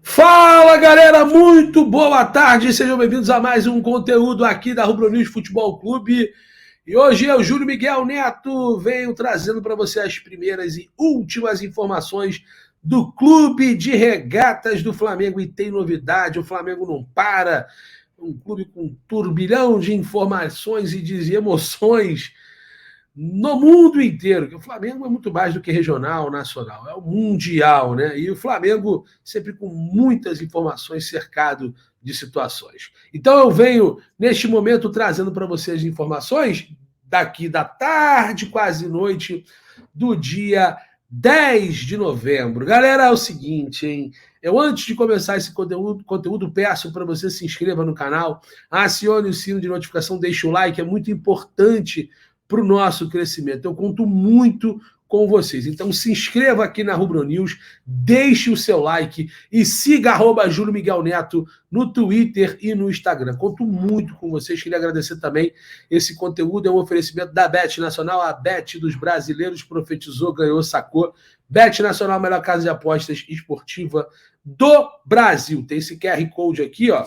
Fala, galera, muito boa tarde, sejam bem-vindos a mais um conteúdo aqui da Rubro News Futebol Clube. E hoje eu, Júlio Miguel Neto, venho trazendo para você as primeiras e últimas informações do Clube de Regatas do Flamengo. E tem novidade, o Flamengo não para, um clube com um turbilhão de informações e de emoções no mundo inteiro, que o Flamengo é muito mais do que regional, nacional, é o mundial, né? E o Flamengo sempre com muitas informações, cercado de situações. Então eu venho, neste momento, trazendo para vocês informações daqui da tarde, quase noite, do dia 10 de novembro. Galera, é o seguinte, hein? Eu, antes de começar esse conteúdo peço para você se inscreva no canal, acione o sino de notificação, deixe o like, é muito importante para o nosso crescimento. Eu conto muito com vocês. Então se inscreva aqui na Rubro News, deixe o seu like e siga @Júlio Miguel Neto no Twitter e no Instagram. Conto muito com vocês. Queria agradecer também. Esse conteúdo é um oferecimento da Bet Nacional, a Bet dos brasileiros, profetizou, ganhou, sacou. Bet Nacional, a melhor casa de apostas esportiva do Brasil. Tem esse QR Code aqui, ó,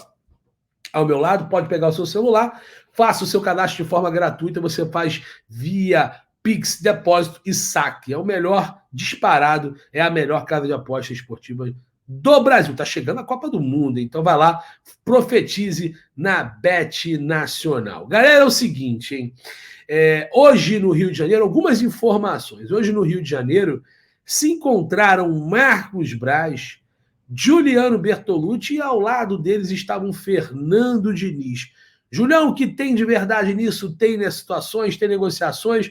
ao meu lado, pode pegar o seu celular, faça o seu cadastro de forma gratuita, você faz via Pix, depósito e saque. É o melhor disparado, é a melhor casa de apostas esportiva do Brasil. Tá chegando a Copa do Mundo, então vai lá, profetize na Bet Nacional. Galera, é o seguinte, hein? Hoje no Rio de Janeiro, algumas informações. Hoje no Rio de Janeiro se encontraram Marcos Braz, Juliano Bertolucci, e ao lado deles estavam Fernando Diniz. Julião, o que tem de verdade nisso? Tem, né, situações, tem negociações.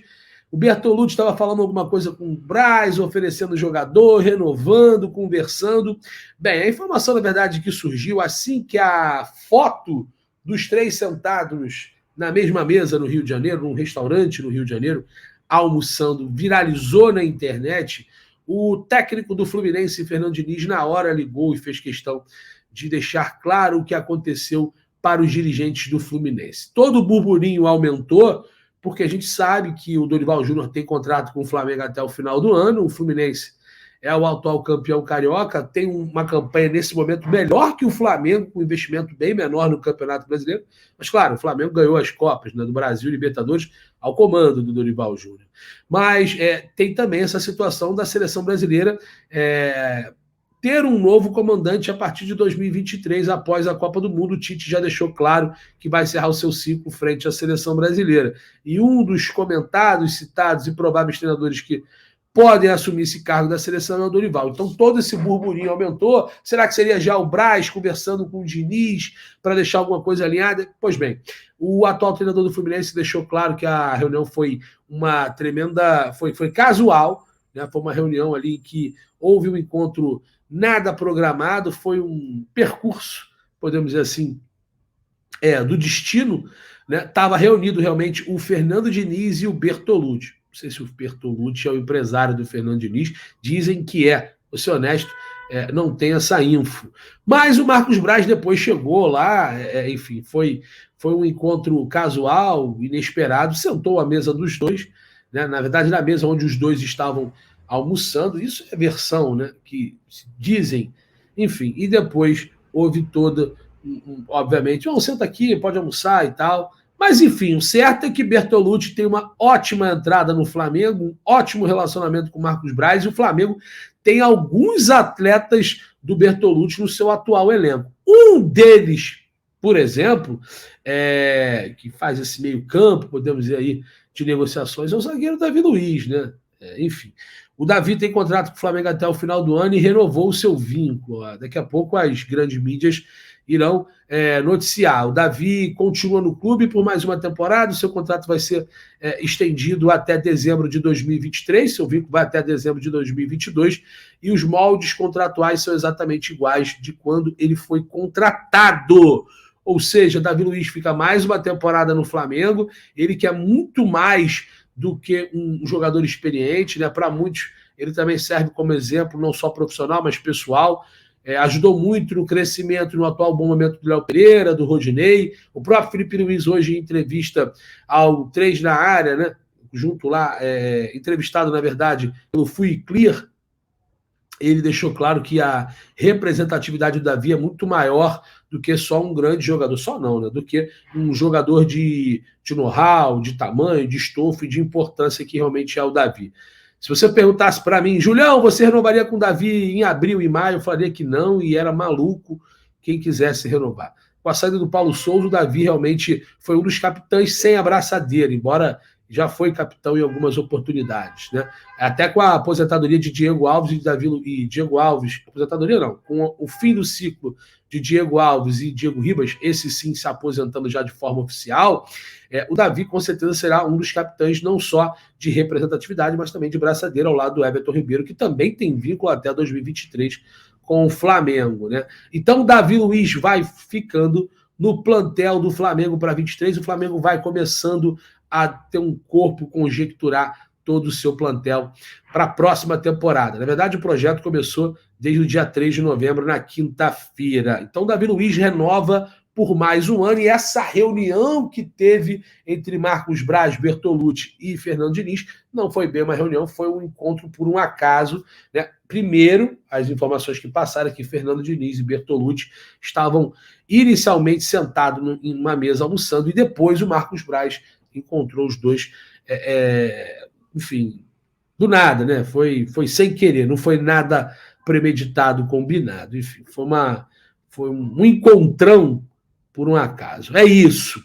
O Bertolucci estava falando alguma coisa com o Braz, oferecendo jogador, renovando, conversando. Bem, a informação, na verdade, que surgiu assim que a foto dos três sentados na mesma mesa no Rio de Janeiro, num restaurante no Rio de Janeiro, almoçando, viralizou na internet. O técnico do Fluminense, Fernando Diniz, na hora ligou e fez questão de deixar claro o que aconteceu para os dirigentes do Fluminense. Todo o burburinho aumentou, porque a gente sabe que o Dorival Júnior tem contrato com o Flamengo até o final do ano, o Fluminense é o atual campeão carioca, tem uma campanha nesse momento melhor que o Flamengo, com investimento bem menor no Campeonato Brasileiro, mas claro, o Flamengo ganhou as Copas, né, do Brasil e Libertadores ao comando do Dorival Júnior. Mas tem também essa situação da seleção brasileira ter um novo comandante a partir de 2023, após a Copa do Mundo. O Tite já deixou claro que vai encerrar o seu ciclo frente à seleção brasileira. E um dos comentados, citados e prováveis treinadores que podem assumir esse cargo da seleção é o Dorival. Então todo esse burburinho aumentou. Será que seria já o Braz conversando com o Diniz para deixar alguma coisa alinhada? Pois bem, o atual treinador do Fluminense deixou claro que a reunião foi uma tremenda... Foi casual, né? Foi uma reunião ali que houve um encontro nada programado, foi um percurso, podemos dizer assim, do destino, né? Estava reunido realmente o Fernando Diniz e o Bertolucci. Não sei se o Bertolucci é o empresário do Fernando Diniz, dizem que é. Vou ser honesto, não tem essa info. Mas o Marcos Braz depois chegou lá, enfim, foi um encontro casual, inesperado, sentou à mesa dos dois, né? Na verdade, na mesa onde os dois estavam almoçando, isso é versão, né, que dizem, enfim, e depois houve toda, obviamente, senta aqui, pode almoçar e tal. Mas, enfim, o certo é que Bertolucci tem uma ótima entrada no Flamengo, um ótimo relacionamento com o Marcos Braz, e o Flamengo tem alguns atletas do Bertolucci no seu atual elenco. Um deles, por exemplo, que faz esse meio campo, podemos dizer aí, de negociações, é o zagueiro Davi Luiz, né? Enfim, o Davi tem contrato com o Flamengo até o final do ano e renovou o seu vínculo. Daqui a pouco as grandes mídias irão noticiar. O Davi continua no clube por mais uma temporada, o seu contrato vai ser estendido até dezembro de 2023, seu vínculo vai até dezembro de 2022, e os moldes contratuais são exatamente iguais de quando ele foi contratado. Ou seja, Davi Luiz fica mais uma temporada no Flamengo, ele que é muito mais do que um jogador experiente, né? Para muitos ele também serve como exemplo, não só profissional, mas pessoal. Ajudou muito no crescimento, no atual bom momento do Léo Pereira, do Rodinei. O próprio Felipe Luiz, hoje em entrevista ao 3 na área, né? Junto lá, entrevistado, na verdade, pelo Fui Clear, ele deixou claro que a representatividade do Davi é muito maior do que só um grande jogador, só não, né? Do que um jogador de know-how, de tamanho, de estofo e de importância que realmente é o Davi. Se você perguntasse para mim, Julião, você renovaria com o Davi em abril e maio? Eu falaria que não, e era maluco quem quisesse renovar. Com a saída do Paulo Souza, o Davi realmente foi um dos capitães sem abraçadeira, embora já foi capitão em algumas oportunidades, né? Até com a aposentadoria de Diego Alves e Davi e Diego Alves, aposentadoria não, com o fim do ciclo de Diego Alves e Diego Ribas, esse sim se aposentando já de forma oficial, o Davi com certeza será um dos capitães não só de representatividade, mas também de braçadeira ao lado do Everton Ribeiro, que também tem vínculo até 2023 com o Flamengo, né? Então o Davi Luiz vai ficando no plantel do Flamengo para 23, o Flamengo vai começando a ter um corpo, conjecturar todo o seu plantel para a próxima temporada. Na verdade, o projeto começou desde o dia 3 de novembro, na quinta-feira. Então, Davi Luiz renova por mais um ano, e essa reunião que teve entre Marcos Braz, Bertolucci e Fernando Diniz não foi bem uma reunião, foi um encontro por um acaso, né? Primeiro, as informações que passaram é que Fernando Diniz e Bertolucci estavam inicialmente sentados em uma mesa almoçando, e depois o Marcos Braz encontrou os dois, enfim, do nada, né? Foi sem querer, não foi nada premeditado, combinado. Enfim, foi um encontrão por um acaso. É isso.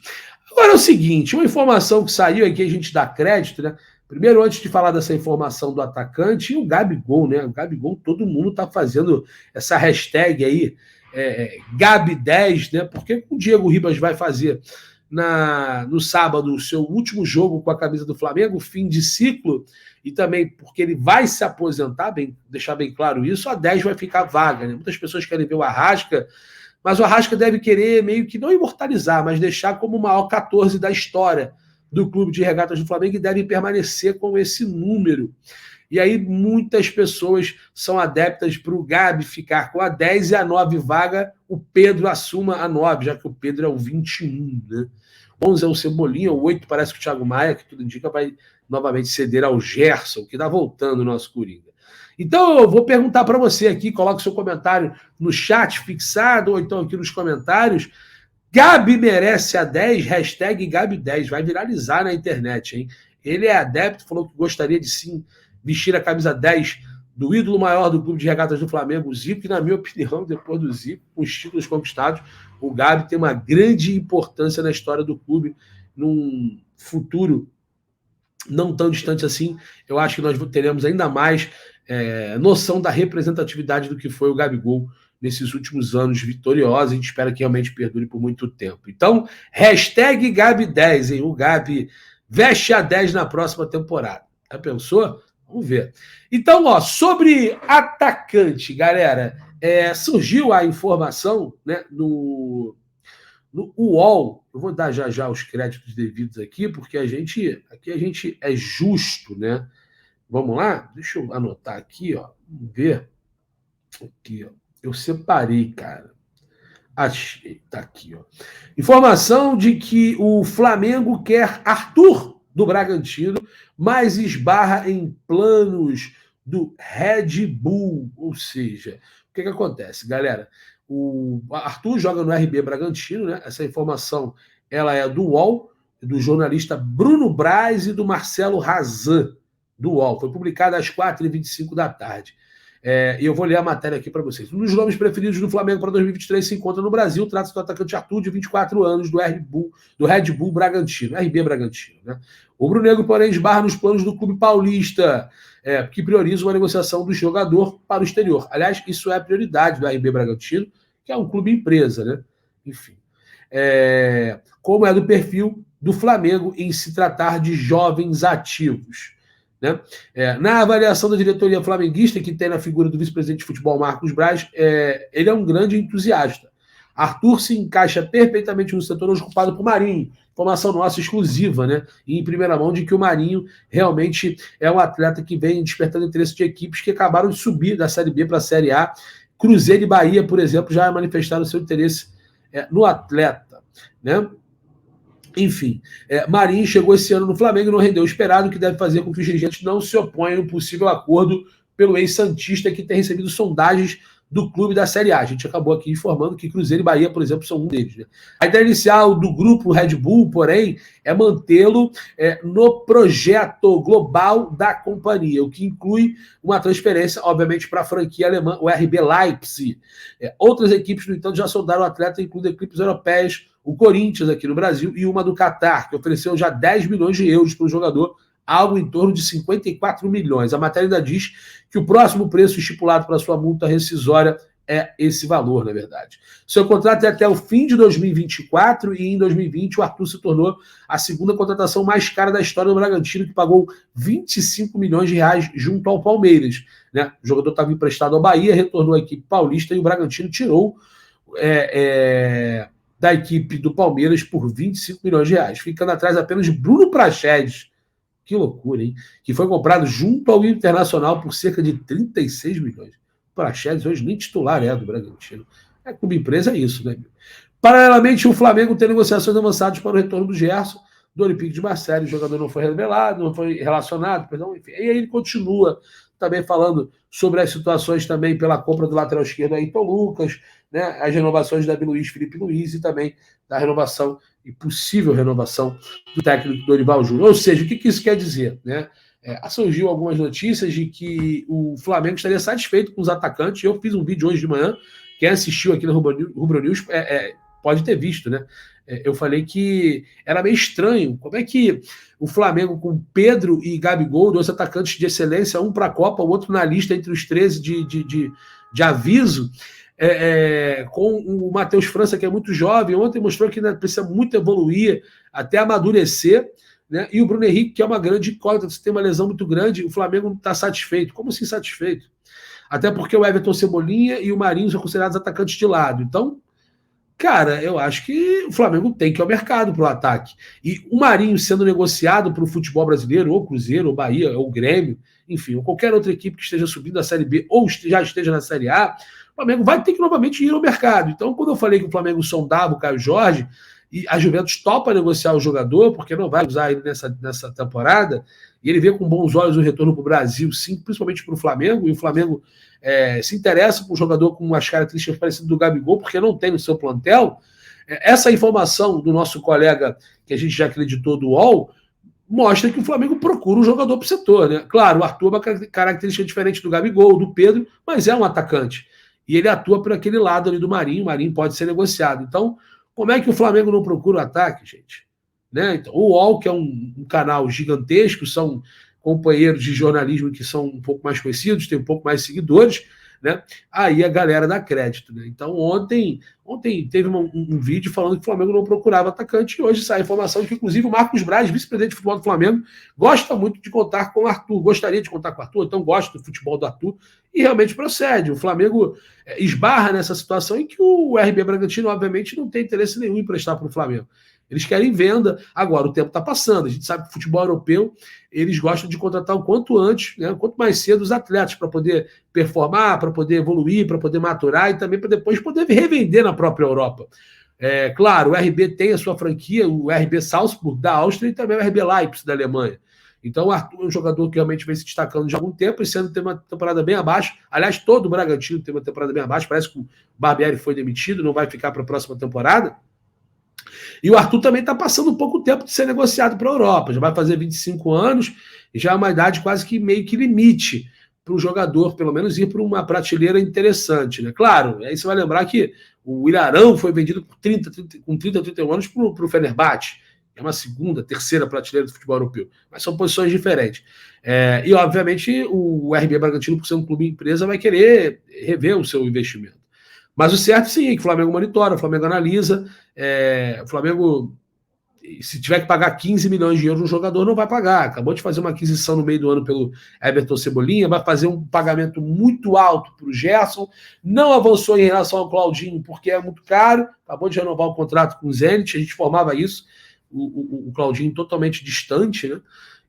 Agora é o seguinte, uma informação que saiu aqui, a gente dá crédito, né? Primeiro, antes de falar dessa informação do atacante, o Gabigol, né? O Gabigol, todo mundo tá fazendo essa hashtag aí, Gabi10, né? Porque o Diego Ribas vai fazer no sábado o seu último jogo com a camisa do Flamengo, fim de ciclo, e também porque ele vai se aposentar, deixar bem claro isso, a 10 vai ficar vaga, né? Muitas pessoas querem ver o Arrasca, mas o Arrasca deve querer meio que não imortalizar, mas deixar como o maior 14 da história do Clube de Regatas do Flamengo, e deve permanecer com esse número. E aí muitas pessoas são adeptas para o Gabi ficar com a 10 e a 9 vaga, o Pedro assuma a 9, já que o Pedro é o 21, né? 11 é o Cebolinha, o 8 parece que o Thiago Maia, que tudo indica, vai novamente ceder ao Gerson, que está voltando o nosso Coringa. Então eu vou perguntar para você aqui, coloque seu comentário no chat fixado, ou então aqui nos comentários. Gabi merece a 10, hashtag Gabi10, vai viralizar na internet, hein? Ele é adepto, falou que gostaria de sim vestir a camisa 10 do ídolo maior do Clube de Regatas do Flamengo, o Zico, que na minha opinião, depois do Zico, com os títulos conquistados, o Gabi tem uma grande importância na história do clube, num futuro não tão distante assim. Eu acho que nós teremos ainda mais noção da representatividade do que foi o Gabigol nesses últimos anos vitoriosos. A gente espera que realmente perdure por muito tempo. Então, hashtag Gabi10, hein? O Gabi veste a 10 na próxima temporada. Já pensou? Vamos ver. Então, sobre atacante, galera, surgiu a informação, né, no UOL. Eu vou dar já os créditos devidos aqui, porque aqui a gente é justo, né? Vamos lá? Deixa eu anotar aqui, ó. Vamos ver. Aqui, ó. Eu separei, cara. Achei. Tá aqui, ó. Informação de que o Flamengo quer Arthur do Bragantino, mas esbarra em planos do Red Bull. Ou seja, o que acontece, galera? O Arthur joga no RB Bragantino, né? Essa informação ela é do UOL, do jornalista Bruno Braz e do Marcelo Razan, do UOL. Foi publicada às 4h25 da tarde. E eu vou ler a matéria aqui para vocês. Um dos nomes preferidos do Flamengo para 2023 se encontra no Brasil. Trata-se do atacante Arthur, de 24 anos, do Red Bull Bragantino, RB Bragantino, né? O Brunegro, porém, esbarra nos planos do clube paulista, que prioriza uma negociação do jogador para o exterior. Aliás, isso é a prioridade do RB Bragantino, que é um clube empresa, né? Enfim. Como é do perfil do Flamengo em se tratar de jovens ativos, né? Na avaliação da diretoria flamenguista, que tem na figura do vice-presidente de futebol Marcos Braz, ele é um grande entusiasta. Arthur se encaixa perfeitamente no setor hoje ocupado por Marinho. Informação nossa exclusiva, né? E em primeira mão de que o Marinho realmente é um atleta que vem despertando interesse de equipes que acabaram de subir da Série B para a Série A. Cruzeiro e Bahia, por exemplo, já manifestaram seu interesse no atleta, né? Enfim, Marinho chegou esse ano no Flamengo e não rendeu o esperado, que deve fazer com que os dirigentes não se oponham a um possível acordo pelo ex-santista, que tem recebido sondagens do clube da Série A. A gente acabou aqui informando que Cruzeiro e Bahia, por exemplo, são um deles. Né? A ideia inicial do grupo Red Bull, porém, é mantê-lo no projeto global da companhia, o que inclui uma transferência, obviamente, para a franquia alemã, o RB Leipzig. Outras equipes, no entanto, já sondaram o atleta, incluindo equipes europeias, o Corinthians aqui no Brasil e uma do Catar, que ofereceu já 10 milhões de euros para o jogador, algo em torno de 54 milhões. A matéria ainda diz que o próximo preço estipulado para sua multa rescisória é esse valor, na verdade. Seu contrato é até o fim de 2024 e em 2020 o Arthur se tornou a segunda contratação mais cara da história do Bragantino, que pagou 25 milhões de reais junto ao Palmeiras. Né? O jogador estava emprestado ao Bahia, retornou à equipe paulista e o Bragantino tirou da equipe do Palmeiras por 25 milhões de reais, ficando atrás apenas de Bruno Praxedes. Que loucura, hein? Que foi comprado junto ao Internacional por cerca de 36 milhões. O Praxedes hoje nem titular do Bragantino. Clube empresa é isso, né? Paralelamente, o Flamengo tem negociações avançadas para o retorno do Gerson, do Olympique de Marseille. O jogador não foi revelado, não foi relacionado, perdão, enfim. E aí ele continua também falando sobre as situações também pela compra do lateral esquerdo Ayrton Lucas, né? As renovações da Luiz Felipe Luiz e também da renovação e possível renovação do técnico Dorival Júnior. Ou seja, o que isso quer dizer? Né? Surgiu algumas notícias de que o Flamengo estaria satisfeito com os atacantes. Eu fiz um vídeo hoje de manhã, quem assistiu aqui no Rubro News pode ter visto, né? Eu falei que era meio estranho. Como é que o Flamengo, com Pedro e Gabigol, dois atacantes de excelência, um para a Copa, o outro na lista entre os 13 de aviso, com o Matheus França, que é muito jovem, ontem mostrou que ainda precisa muito evoluir, até amadurecer, né? E o Bruno Henrique, que é uma grande incógnita, você tem uma lesão muito grande, o Flamengo não está satisfeito. Como assim satisfeito? Até porque o Everton Cebolinha e o Marinho são considerados atacantes de lado. Então, cara, eu acho que o Flamengo tem que ir ao mercado para o ataque. E o Marinho sendo negociado para o futebol brasileiro, ou Cruzeiro, ou Bahia, ou Grêmio, enfim, ou qualquer outra equipe que esteja subindo da Série B ou já esteja na Série A, o Flamengo vai ter que novamente ir ao mercado. Então, quando eu falei que o Flamengo sondava o Caio Jorge, e a Juventus topa negociar o jogador, porque não vai usar ele nessa temporada, e ele vê com bons olhos o retorno para o Brasil, sim, principalmente para o Flamengo, e o Flamengo se interessa por um jogador com as características parecidas do Gabigol, porque não tem no seu plantel. Essa informação do nosso colega, que a gente já acreditou, do UOL, mostra que o Flamengo procura um jogador para o setor. Né? Claro, o Arthur é uma característica diferente do Gabigol, do Pedro, mas é um atacante. E ele atua por aquele lado ali do Marinho, o Marinho pode ser negociado. Então, como é que o Flamengo não procura o ataque, gente? Né? Então, o UOL, que é um canal gigantesco, são companheiros de jornalismo que são um pouco mais conhecidos, tem um pouco mais seguidores, né? Aí a galera dá crédito. Né? Então, ontem teve um vídeo falando que o Flamengo não procurava atacante, e hoje sai a informação de que, inclusive, o Marcos Braz, vice-presidente de futebol do Flamengo, gosta muito de contar com o Arthur, gostaria de contar com o Arthur, então gosta do futebol do Arthur, e realmente procede. O Flamengo esbarra nessa situação em que o RB Bragantino, obviamente, não tem interesse nenhum em prestar para o Flamengo. Eles querem venda. Agora, o tempo está passando. A gente sabe que o futebol europeu, eles gostam de contratar o quanto antes, né, quanto mais cedo os atletas, para poder performar, para poder evoluir, para poder maturar e também para depois poder revender na própria Europa. Claro, o RB tem a sua franquia, o RB Salzburg da Áustria e também o RB Leipzig da Alemanha. Então o Arthur é um jogador que realmente vem se destacando de algum tempo, esse ano tem uma temporada bem abaixo. Aliás, todo o Bragantino tem uma temporada bem abaixo, parece que o Barbieri foi demitido, não vai ficar para a próxima temporada. E o Arthur também está passando um pouco tempo de ser negociado para a Europa. Já vai fazer 25 anos e já é uma idade quase que meio que limite para o jogador, pelo menos, ir para uma prateleira interessante. Né? Claro, aí você vai lembrar que o Ilharão foi vendido com 30, 31 anos para o Fenerbahçe. É uma segunda, terceira prateleira do futebol europeu. Mas são posições diferentes. E, obviamente, o RB Bragantino, por ser um clube empresa, vai querer rever o seu investimento. Mas o certo, sim, é que o Flamengo monitora, o Flamengo analisa. O Flamengo, se tiver que pagar 15 milhões de euros no jogador, não vai pagar. Acabou de fazer uma aquisição no meio do ano pelo Everton Cebolinha, vai fazer um pagamento muito alto para o Gerson. Não avançou em relação ao Claudinho, porque é muito caro. Acabou de renovar o contrato com o Zenit, a gente formava isso. O Claudinho totalmente distante, né?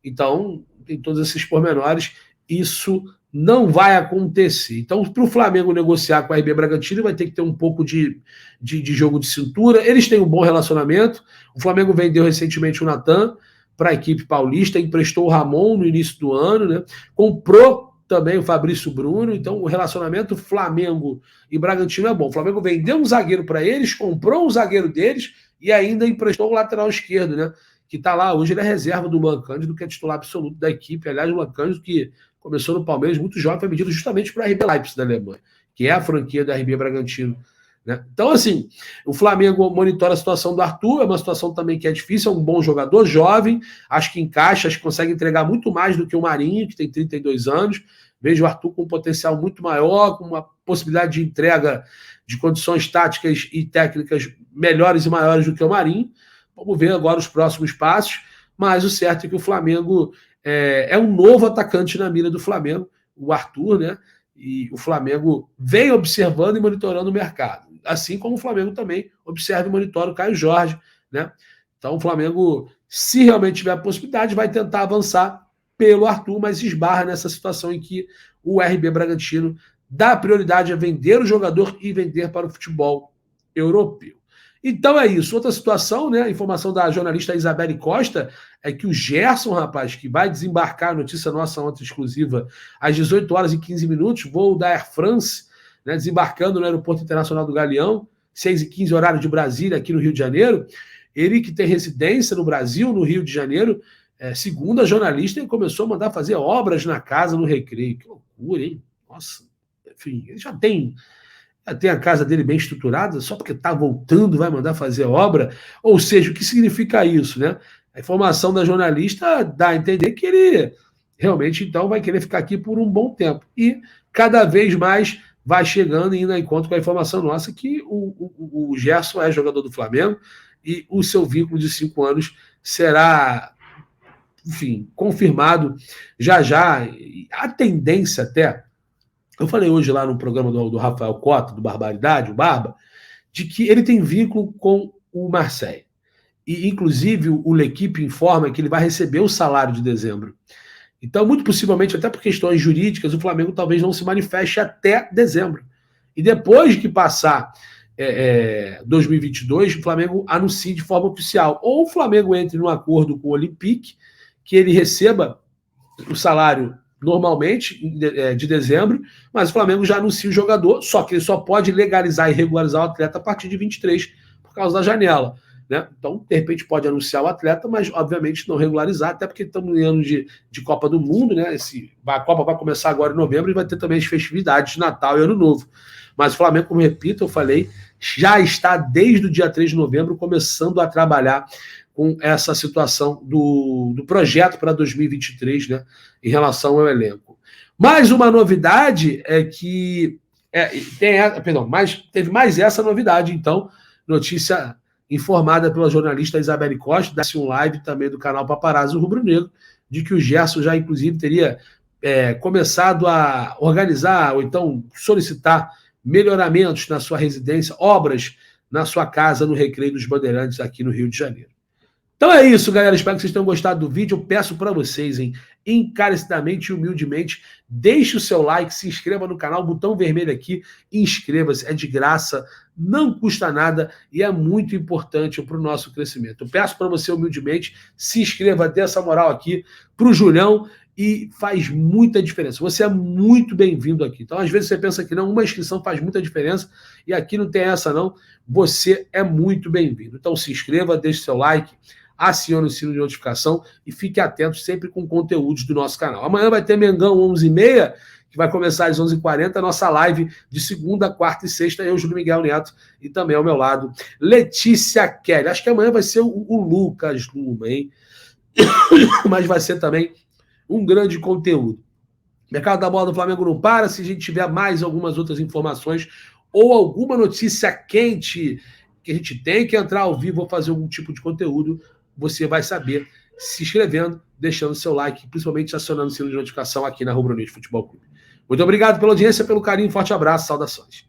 Então, tem todos esses pormenores. Isso não vai acontecer. Então, para o Flamengo negociar com a RB Bragantino, vai ter que ter um pouco de jogo de cintura. Eles têm um bom relacionamento. O Flamengo vendeu recentemente o Natan para a equipe paulista, emprestou o Ramon no início do ano, né? Comprou também o Fabrício Bruno. Então, o relacionamento Flamengo e Bragantino é bom. O Flamengo vendeu um zagueiro para eles, comprou um zagueiro deles e ainda emprestou o lateral esquerdo, né? Que está lá, hoje ele é reserva do Luan Cândido, que é titular absoluto da equipe. Aliás, o Luan Cândido, que começou no Palmeiras muito jovem, foi vendido justamente para a RB Leipzig da Alemanha, que é a franquia da RB Bragantino, né? Então, assim, o Flamengo monitora a situação do Arthur, é uma situação também que é difícil, é um bom jogador, jovem, acho que encaixa, acho que consegue entregar muito mais do que o Marinho, que tem 32 anos. Vejo o Arthur com um potencial muito maior, com uma possibilidade de entrega de condições táticas e técnicas melhores e maiores do que o Marinho. Vamos ver agora os próximos passos, mas o certo é que o Flamengo é um novo atacante na mira do Flamengo, o Arthur, né? E o Flamengo vem observando e monitorando o mercado, assim como o Flamengo também observa e monitora o Caio Jorge, né? Então o Flamengo, se realmente tiver a possibilidade, vai tentar avançar pelo Arthur, mas esbarra nessa situação em que o RB Bragantino dá prioridade a vender o jogador e vender para o futebol europeu. Então é isso. Outra situação, né? A informação da jornalista Isabelle Costa é que o Gerson, rapaz, que vai desembarcar, notícia nossa ontem exclusiva, às 18 horas e 15 minutos, voo da Air France, né, desembarcando no Aeroporto Internacional do Galeão, 6h15 horário de Brasília, aqui no Rio de Janeiro. Ele que tem residência no Brasil, no Rio de Janeiro, segundo a jornalista, ele começou a mandar fazer obras na casa no Recreio. Que loucura, hein? Nossa, enfim, ele já tem a casa dele bem estruturada, só porque está voltando vai mandar fazer obra? Ou seja, o que significa isso, né? A informação da jornalista dá a entender que ele realmente, então, vai querer ficar aqui por um bom tempo. E cada vez mais vai chegando e indo ao encontro com a informação nossa que o Gerson é jogador do Flamengo e o seu vínculo de 5 anos será, enfim, confirmado já já. A tendência até, eu falei hoje lá no programa do Rafael Cota, do Barbaridade, o Barba, de que ele tem vínculo com o Marseille. E, inclusive, o L'Equipe informa que ele vai receber o salário de dezembro. Então, muito possivelmente, até por questões jurídicas, o Flamengo talvez não se manifeste até dezembro. E depois que passar 2022, o Flamengo anuncie de forma oficial. Ou o Flamengo entre num acordo com o Olympique, que ele receba o salário normalmente de dezembro, mas o Flamengo já anuncia o jogador, só que ele só pode legalizar e regularizar o atleta a partir de 23, por causa da janela, né? Então, de repente, pode anunciar o atleta, mas, obviamente, não regularizar, até porque estamos em ano de Copa do Mundo, né? A Copa vai começar agora em novembro e vai ter também as festividades de Natal e Ano Novo. Mas o Flamengo, como repito, eu falei, já está desde o dia 3 de novembro começando a trabalhar com essa situação do projeto para 2023, né, em relação ao elenco. Mais uma novidade é que teve mais essa novidade, então, notícia informada pela jornalista Isabelle Costa, desse um live também do canal Paparazzi Rubro Negro, de que o Gerson já, inclusive, teria começado a organizar, ou então solicitar melhoramentos na sua residência, obras na sua casa no Recreio dos Bandeirantes, aqui no Rio de Janeiro. Então é isso, galera. Espero que vocês tenham gostado do vídeo. Eu peço para vocês, encarecidamente e humildemente, deixe o seu like, se inscreva no canal, botão vermelho aqui, inscreva-se. É de graça, não custa nada e é muito importante para o nosso crescimento. Eu peço para você, humildemente, se inscreva, dê essa moral aqui para o Julião e faz muita diferença. Você é muito bem-vindo aqui. Então, às vezes você pensa que não, uma inscrição faz muita diferença e aqui não tem essa não. Você é muito bem-vindo. Então, se inscreva, deixe seu like, acione o sino de notificação e fique atento sempre com conteúdos do nosso canal. Amanhã vai ter Mengão 11h30, que vai começar às 11h40, a nossa live de segunda, quarta e sexta. Eu, Júlio Miguel Neto, e também ao meu lado, Letícia Kelly. Acho que amanhã vai ser o Lucas Luma, hein? Mas vai ser também um grande conteúdo. Mercado da bola do Flamengo não para. Se a gente tiver mais algumas outras informações ou alguma notícia quente que a gente tem que entrar ao vivo ou fazer algum tipo de conteúdo, você vai saber se inscrevendo, deixando seu like, principalmente acionando o sino de notificação aqui na Rubro Negro Futebol Clube. Muito obrigado pela audiência, pelo carinho, forte abraço, saudações.